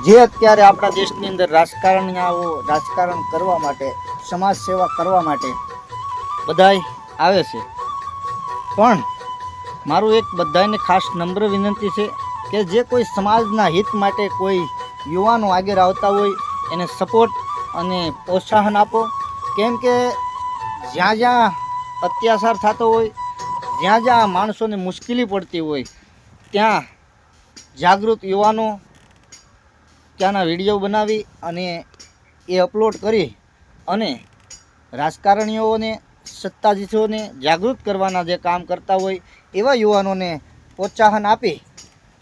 જે અત્યારે આપણા દેશની અંદર રાજકારણ કરવા માટે, સમાજ સેવા કરવા માટે બધાય આવે છે, પણ મારું એક બધાને ખાસ નમ્ર વિનંતી છે કે જે કોઈ સમાજના હિત માટે કોઈ યુવાનો આગળ આવતા હોય એને સપોર્ટ અને પ્રોત્સાહન આપો. કેમ કે જ્યાં જ્યાં અત્યાચાર થતો હોય, જ્યાં જ્યાં માણસોને મુશ્કેલી પડતી હોય, ત્યાં જાગૃત યુવાનો ત્યાંના વિડીયો બનાવી અને એ અપલોડ કરી અને રાજકારણીઓને, સત્તાધીશોને જાગૃત કરવાના જે કામ કરતા હોય એવા યુવાનોને પ્રોત્સાહન આપી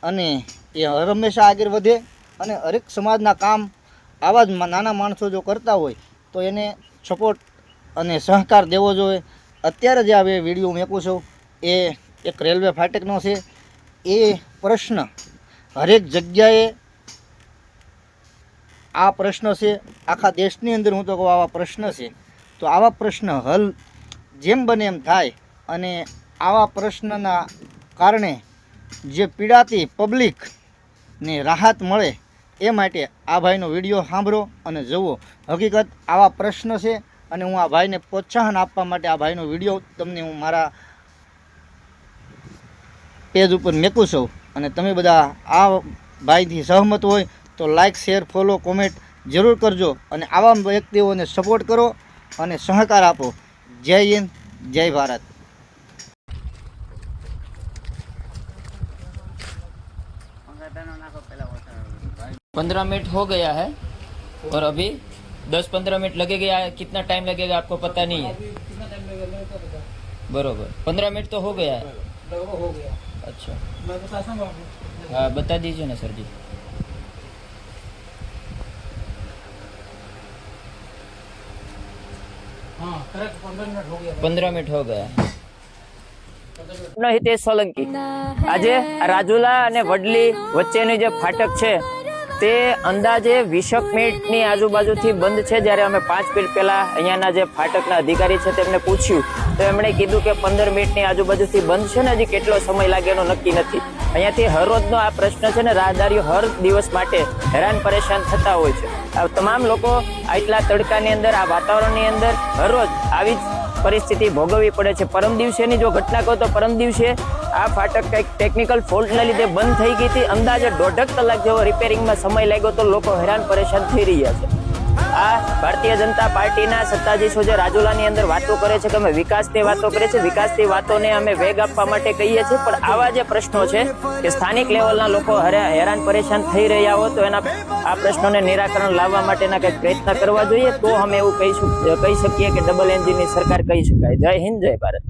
અને એ હંમેશા આગળ વધે. અને હરેક સમાજના કામ આવા જ નાના માણસો જો કરતા હોય તો એને સપોર્ટ અને સહકાર દેવો જોઈએ. અત્યારે જે આ વિડીયો મેકું છું એ એક રેલવે ફાટકનો છે. એ પ્રશ્ન હરેક જગ્યાએ આ પ્રશ્ન છે, આખા દેશની અંદર હું તો કહું આવા પ્રશ્ન છે. તો આવા પ્રશ્ન હલ જેમ બને એમ થાય અને આવા પ્રશ્નના કારણે જે પીડાતી પબ્લિકને રાહત મળે એ માટે આ ભાઈનો વિડીયો સાંભળો અને જુઓ. હકીકત આવા પ્રશ્ન છે અને હું આ ભાઈને પ્રોત્સાહન આપવા માટે આ ભાઈનો વિડીયો તમને હું મારા પેજ ઉપર મેકું છું. અને તમે બધા આ ભાઈથી સહમત હોય તો લાઈક, શેર, ફોલો, કોમેન્ટ જરૂર કરજો અને આવા વ્યક્તિઓને સપોર્ટ કરો અને સહકાર આપો. જય હિન્દ, જય ભારત. 15 मिनट हो गया है और अभी 10-15 मिनट लगेगा. कितना टाइम लगेगा आपको पता नहीं है? बरोबर 15 मिनट तो हो गया है. हो गया. अच्छा, मैं बता सकता हूँ. हाँ बता दीजिए ना सर जी. हाँ करेक्ट 15 मिनट हो गया. 15 मिनट हो गया. હિતેશ સોલંકી. આજે રાજુલા અને વડલી વચ્ચેની જે ફાટક છે તે અંદાજે 20 મિનિટની આજુબાજુથી બંધ છે. જ્યારે અમે 5 મિનિટ પહેલા અહીંયાના જે ફાટકના અધિકારી છે તેમને પૂછ્યું તો એમણે કીધું કે 15 મિનિટની આજુબાજુથી બંધ છે ને હજી કેટલો સમય લાગે એનો નક્કી નથી. અહીંયાથી હરરોજનો આ પ્રશ્ન છે ને, રાહદારીઓ હર દિવસ માટે હેરાન પરેશાન થતા હોય છે. આ તમામ લોકો આટલા તડકાની અંદર, આ વાતાવરણની અંદર હરરોજ આવી જ પરિસ્થિતિ ભોગવવી પડે છે. પરમ દિવસેની જો ઘટના કહો તો પરમ દિવસે આ ફાટક કંઈક ટેકનિકલ ફોલ્ટના લીધે બંધ થઈ ગઈ હતી. અંદાજે 1.5 કલાક જેવો રિપેરિંગમાં સમય લાગ્યો તો લોકો હેરાન પરેશાન થઈ રહ્યા છે. આ ભારતીય જનતા પાર્ટીના સત્તાધીશો જે રાજુલાની અંદર વાતો કરે છે કે અમે વિકાસની વાતો કરે છે, વિકાસની વાતોને અમે વેગ આપવા માટે કહીએ છીએ, પણ આવા જે પ્રશ્નો છે કે સ્થાનિક લેવલના લોકો હેરાન પરેશાન થઈ રહ્યા હોય તો એના આ પ્રશ્નોને નિરાકરણ લાવવા માટેના કંઈક પ્રયત્ન કરવા જોઈએ. તો અમે એવું કહી શકીએ કે ડબલ એન્જિનની સરકાર કહી શકાય. જય હિન્દ, જય ભારત.